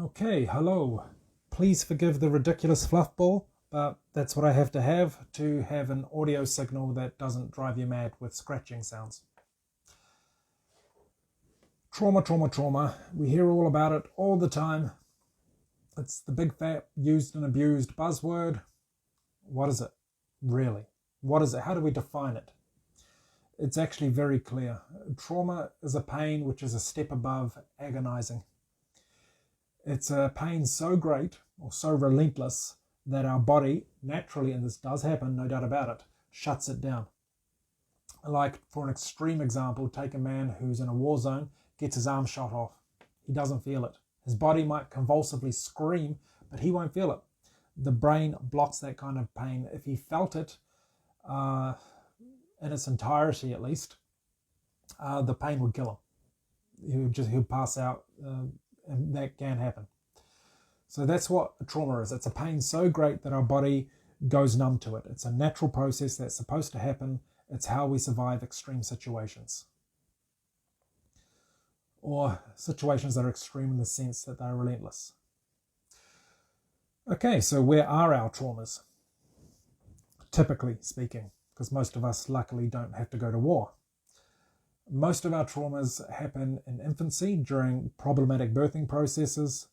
Okay, hello. Please forgive the ridiculous fluffball, but that's what I have to have an audio signal that doesn't drive you mad with scratching sounds. Trauma, trauma, trauma. We hear all about it all the time. It's the big fat used and abused buzzword. What is it, really? What is it? How do we define it? It's actually very clear. Trauma is a pain which is a step above agonizing. It's a pain so great or so relentless that our body naturally, and this does happen, no doubt about it, shuts it down. Like, for an extreme example, take a man who's in a war zone, gets his arm shot off. He doesn't feel it. His body might convulsively scream, but he won't feel it. The brain blocks that kind of pain. If he felt it, in its entirety at least, the pain would kill him. He'll pass out, and that can happen. So that's what trauma is. It's a pain so great that our body goes numb to it. It's a natural process that's supposed to happen. It's how we survive extreme situations, or situations that are extreme in the sense that they're relentless. Okay, so where are our traumas? Typically speaking, because most of us luckily don't have to go to war. Most of our traumas happen in infancy during problematic birthing processes.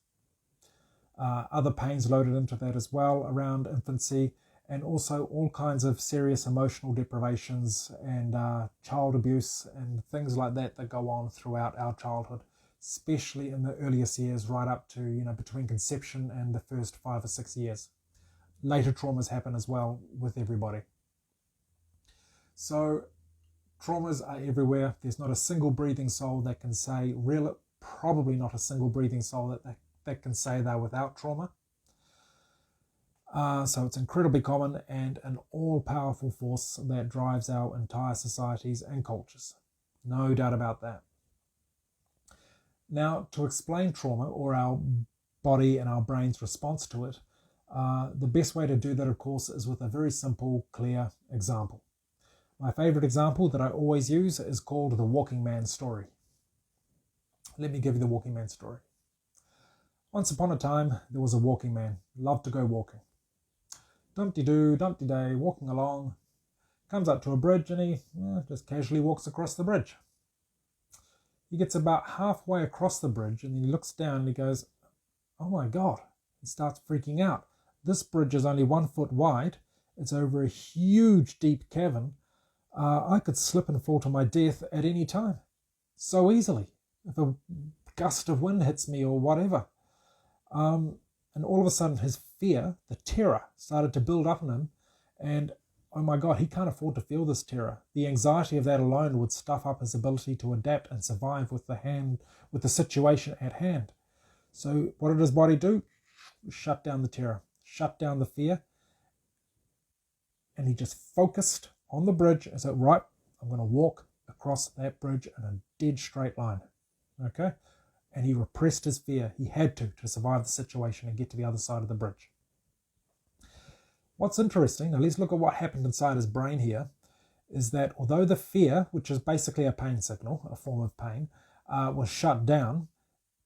Other pains loaded into that as well around infancy, and also all kinds of serious emotional deprivations and child abuse and things like that go on throughout our childhood, especially in the earliest years, right up to between conception and the first 5 or 6 years. Later traumas happen as well with everybody. So traumas are everywhere. There's not a single breathing soul that can say, probably not a single breathing soul that can say they're without trauma. So it's incredibly common and an all-powerful force that drives our entire societies and cultures. No doubt about that. Now, to explain trauma, or our body and our brain's response to it, the best way to do that, of course, is with a very simple, clear example. My favorite example that I always use is called the walking man story. Let me give you the walking man story. Once upon a time, there was a walking man, loved to go walking. Dumpty-doo, dumpty-day, walking along, comes up to a bridge and he just casually walks across the bridge. He gets about halfway across the bridge and he looks down and he goes, oh my God, he starts freaking out. This bridge is only 1 foot wide. It's over a huge deep cavern. I could slip and fall to my death at any time, so easily, if a gust of wind hits me or whatever. And all of a sudden his fear, the terror, started to build up in him, and oh my God, he can't afford to feel this terror. The anxiety of that alone would stuff up his ability to adapt and survive with the situation at hand. So what did his body do? Shut down the terror, shut down the fear, and he just focused on the bridge and said, right, I'm going to walk across that bridge in a dead straight line. Okay? And he repressed his fear. He had to survive the situation and get to the other side of the bridge. What's interesting, now let's look at what happened inside his brain here, is that although the fear, which is basically a pain signal, a form of pain, was shut down,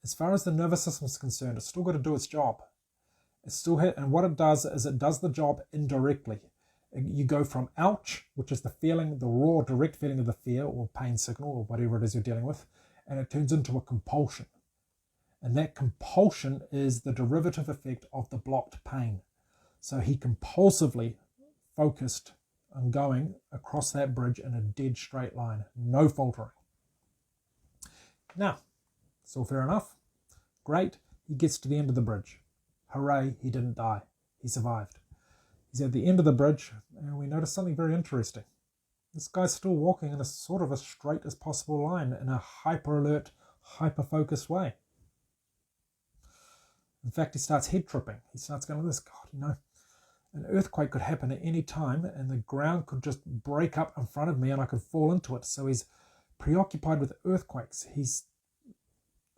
as far as the nervous system is concerned, it's still got to do its job. And what it does is it does the job indirectly. You go from ouch, which is the feeling, the raw, direct feeling of the fear or pain signal or whatever it is you're dealing with, and it turns into a compulsion. And that compulsion is the derivative effect of the blocked pain. So he compulsively focused on going across that bridge in a dead straight line, no faltering. Now, it's all fair enough. Great, he gets to the end of the bridge. Hooray, he didn't die. He survived. He's at the end of the bridge, and we notice something very interesting. This guy's still walking in a sort of a straight as possible line in a hyper-alert, hyper-focused way. In fact, he starts head tripping. He starts going like this, God, an earthquake could happen at any time and the ground could just break up in front of me and I could fall into it. So he's preoccupied with earthquakes. He's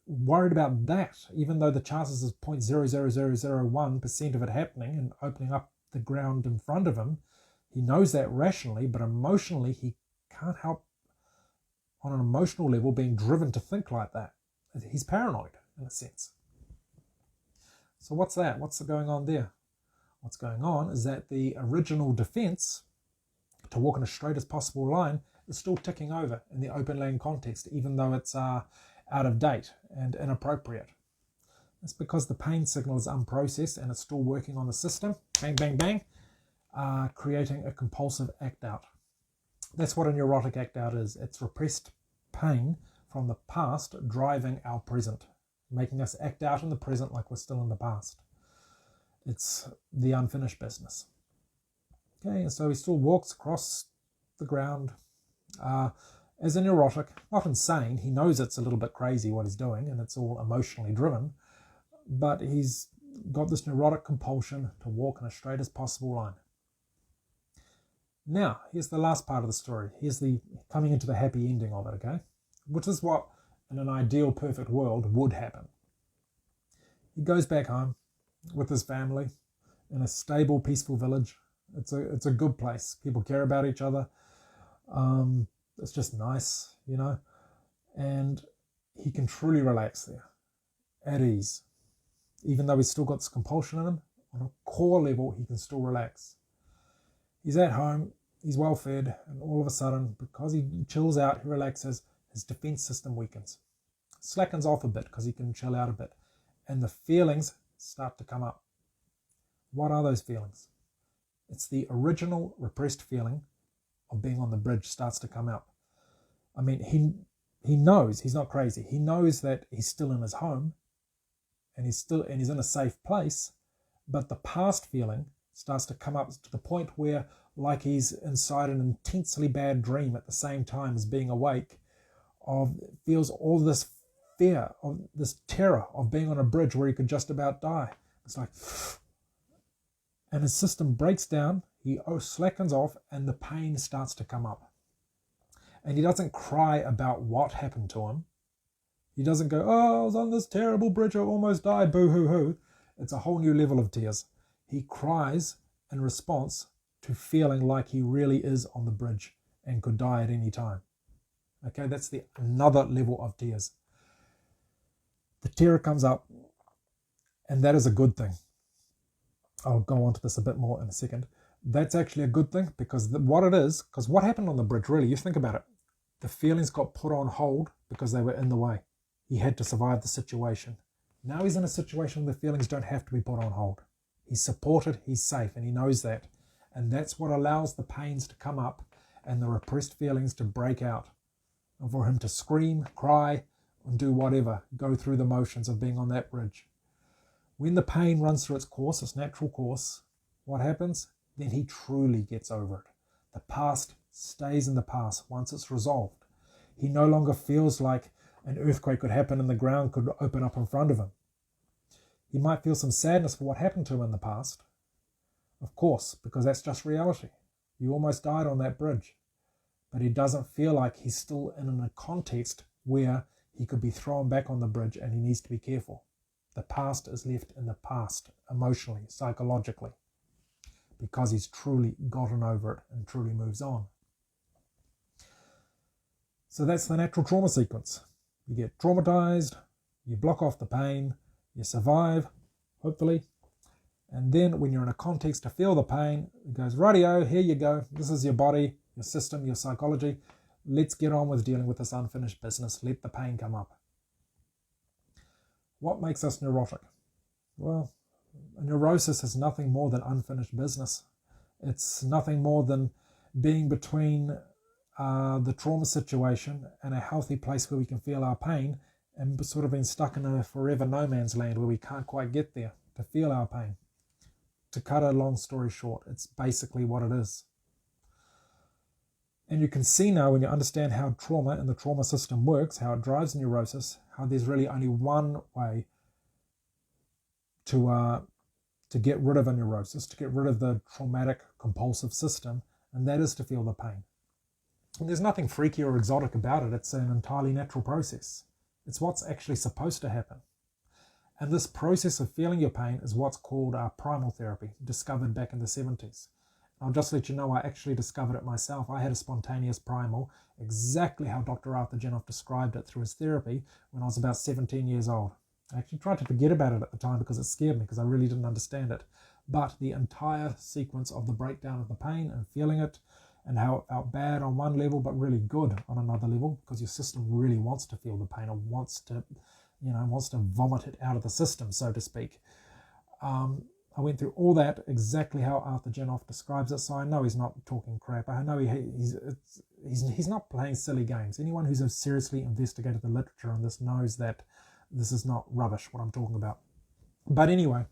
worried about that, even though the chances is 0.00001% of it happening and opening up the ground in front of him. He knows that rationally, but emotionally he can't help on an emotional level being driven to think like that. He's paranoid in a sense. So what's that? What's going on there? What's going on is that the original defense to walk in a straight as possible line is still ticking over in the open land context, even though it's out of date and inappropriate. It's because the pain signal is unprocessed and it's still working on the system, bang, bang, bang, creating a compulsive act out. That's what a neurotic act out is. It's repressed pain from the past driving our present, making us act out in the present like we're still in the past. It's the unfinished business. Okay, and so he still walks across the ground as a neurotic, not insane. He knows it's a little bit crazy what he's doing and it's all emotionally driven, but he's got this neurotic compulsion to walk in a straight as possible line. Now, here's the last part of the story. Here's the coming into the happy ending of it, okay? Which is what, in an ideal, perfect world, would happen. He goes back home with his family in a stable, peaceful village. It's a good place. People care about each other. It's just nice, you know. And he can truly relax there, at ease. Even though he's still got this compulsion in him, on a core level, he can still relax. He's at home, he's well fed, and all of a sudden, because he chills out, he relaxes, his defense system weakens. Slackens off a bit because he can chill out a bit. And the feelings start to come up. What are those feelings? It's the original repressed feeling of being on the bridge starts to come out. I mean, he knows, he's not crazy. He knows that he's still in his home and he's in a safe place, but the past feeling starts to come up to the point where, like he's inside an intensely bad dream at the same time as being awake, feels all this fear, of this terror of being on a bridge where he could just about die. It's like, and his system breaks down, he slackens off, and the pain starts to come up. And he doesn't cry about what happened to him. He doesn't go, oh, I was on this terrible bridge, I almost died, boo-hoo-hoo. It's a whole new level of tears. He cries in response to feeling like he really is on the bridge and could die at any time. Okay, that's another level of tears. The terror comes up, and that is a good thing. I'll go on to this a bit more in a second. That's actually a good thing because what happened on the bridge, really, you think about it. The feelings got put on hold because they were in the way. He had to survive the situation. Now he's in a situation where the feelings don't have to be put on hold. He's supported, he's safe, and he knows that. And that's what allows the pains to come up and the repressed feelings to break out. And for him to scream, cry, and do whatever, go through the motions of being on that bridge. When the pain runs through its course, its natural course, what happens? Then he truly gets over it. The past stays in the past once it's resolved. He no longer feels like an earthquake could happen and the ground could open up in front of him. He might feel some sadness for what happened to him in the past. Of course, because that's just reality. You almost died on that bridge. But he doesn't feel like he's still in a context where he could be thrown back on the bridge and he needs to be careful. The past is left in the past, emotionally, psychologically, because he's truly gotten over it and truly moves on. So that's the natural trauma sequence. You get traumatized, you block off the pain, you survive, hopefully, and then when you're in a context to feel the pain, it goes, rightio, here you go, this is your body, your system, your psychology, let's get on with dealing with this unfinished business, let the pain come up. What makes us neurotic? Well, a neurosis is nothing more than unfinished business. It's nothing more than being between the trauma situation and a healthy place where we can feel our pain and sort of being stuck in a forever no man's land where we can't quite get there to feel our pain. To cut a long story short, it's basically what it is. And you can see now when you understand how trauma and the trauma system works, how it drives neurosis, how there's really only one way to get rid of a neurosis, to get rid of the traumatic compulsive system, and that is to feel the pain. And there's nothing freaky or exotic about it. It's an entirely natural process. It's what's actually supposed to happen. And this process of feeling your pain is what's called primal therapy, discovered back in the 70s. I'll just let you know I actually discovered it myself. I had a spontaneous primal, exactly how Dr. Arthur Jenoff described it through his therapy when I was about 17 years old. I actually tried to forget about it at the time because it scared me, because I really didn't understand it. But the entire sequence of the breakdown of the pain and feeling it, and how it felt bad on one level but really good on another level, because your system really wants to feel the pain and wants to vomit it out of the system, so to speak. I went through all that exactly how Arthur Janoff describes it, so I know he's not talking crap. I know he's not playing silly games. Anyone who's seriously investigated the literature on this knows that this is not rubbish, what I'm talking about. But anyway,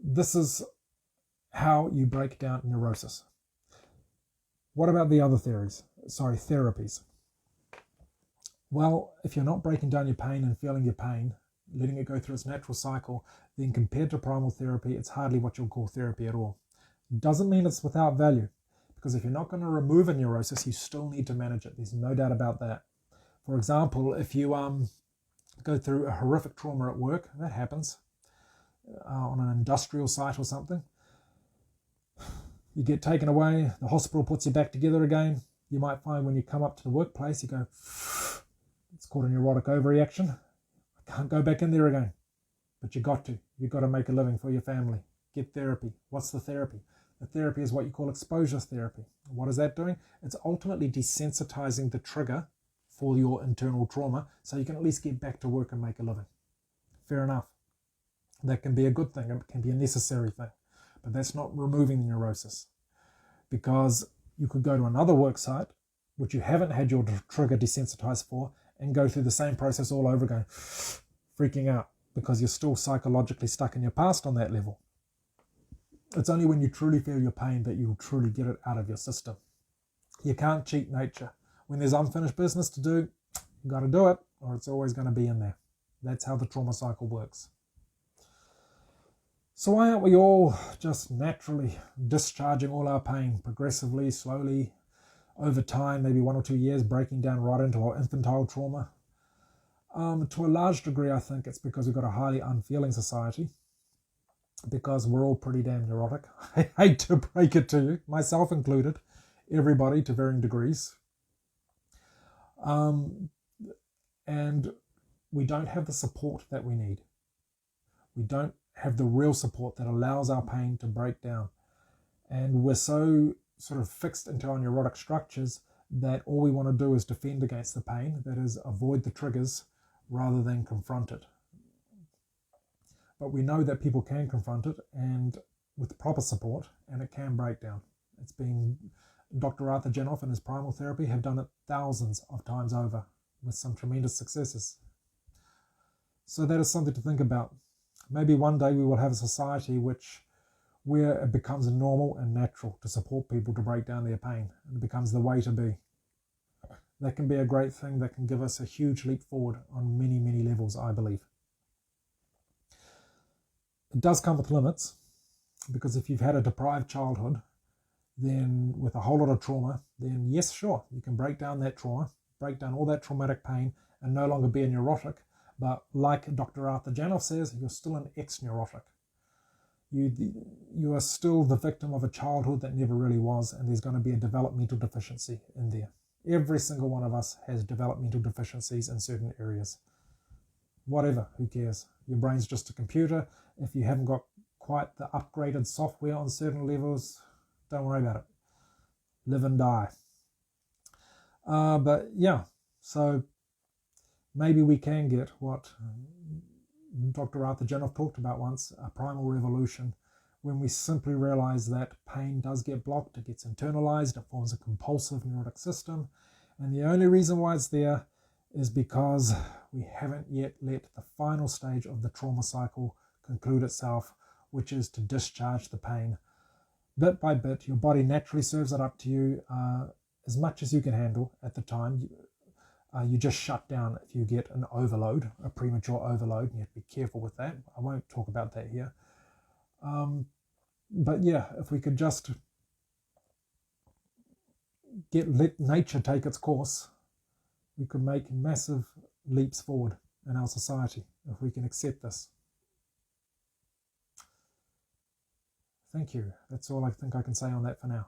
this is how you break down neurosis. What about the other therapies? Well, if you're not breaking down your pain and feeling your pain, letting it go through its natural cycle, then compared to primal therapy, it's hardly what you'll call therapy at all. Doesn't mean it's without value, because if you're not going to remove a neurosis, you still need to manage it. There's no doubt about that. For example, if you go through a horrific trauma at work, that happens, on an industrial site or something, you get taken away, the hospital puts you back together again. You might find when you come up to the workplace, you go, it's called a neurotic overreaction. I can't go back in there again. But you got to. You've got to make a living for your family. Get therapy. What's the therapy? The therapy is what you call exposure therapy. What is that doing? It's ultimately desensitizing the trigger for your internal trauma so you can at least get back to work and make a living. Fair enough. That can be a good thing. It can be a necessary thing. But that's not removing the neurosis, because you could go to another work site, which you haven't had your trigger desensitized for, and go through the same process all over again, freaking out because you're still psychologically stuck in your past on that level. It's only when you truly feel your pain that you'll truly get it out of your system. You can't cheat nature. When there's unfinished business to do, you've got to do it, or it's always going to be in there. That's how the trauma cycle works. So why aren't we all just naturally discharging all our pain progressively, slowly, over time, maybe 1 or 2 years, breaking down right into our infantile trauma? To a large degree, I think it's because we've got a highly unfeeling society, because we're all pretty damn neurotic. I hate to break it to you, myself included, everybody to varying degrees. And we don't have the support that we need. We don't have the real support that allows our pain to break down. And we're so sort of fixed into our neurotic structures that all we want to do is defend against the pain, that is, avoid the triggers rather than confront it. But we know that people can confront it, and with proper support, and it can break down. It's been Dr. Arthur Janoff and his primal therapy have done it thousands of times over with some tremendous successes. So that is something to think about. Maybe one day we will have a society where it becomes normal and natural to support people to break down their pain. It becomes the way to be. That can be a great thing that can give us a huge leap forward on many, many levels, I believe. It does come with limits, because if you've had a deprived childhood, then with a whole lot of trauma, then yes, sure, you can break down that trauma, break down all that traumatic pain, and no longer be a neurotic. But like Dr. Arthur Janoff says, you're still an ex-neurotic. You are still the victim of a childhood that never really was, and there's going to be a developmental deficiency in there. Every single one of us has developmental deficiencies in certain areas. Whatever, who cares? Your brain's just a computer. If you haven't got quite the upgraded software on certain levels, don't worry about it. Live and die. But yeah, so maybe we can get what Dr. Arthur Janoff talked about once, a primal revolution, when we simply realize that pain does get blocked, it gets internalized, it forms a compulsive neurotic system, and the only reason why it's there is because we haven't yet let the final stage of the trauma cycle conclude itself, which is to discharge the pain. Bit by bit, your body naturally serves it up to you as much as you can handle at the time. You just shut down if you get an overload, a premature overload, and you have to be careful with that. I won't talk about that here. But yeah, if we could just let nature take its course, we could make massive leaps forward in our society if we can accept this. Thank you. That's all I think I can say on that for now.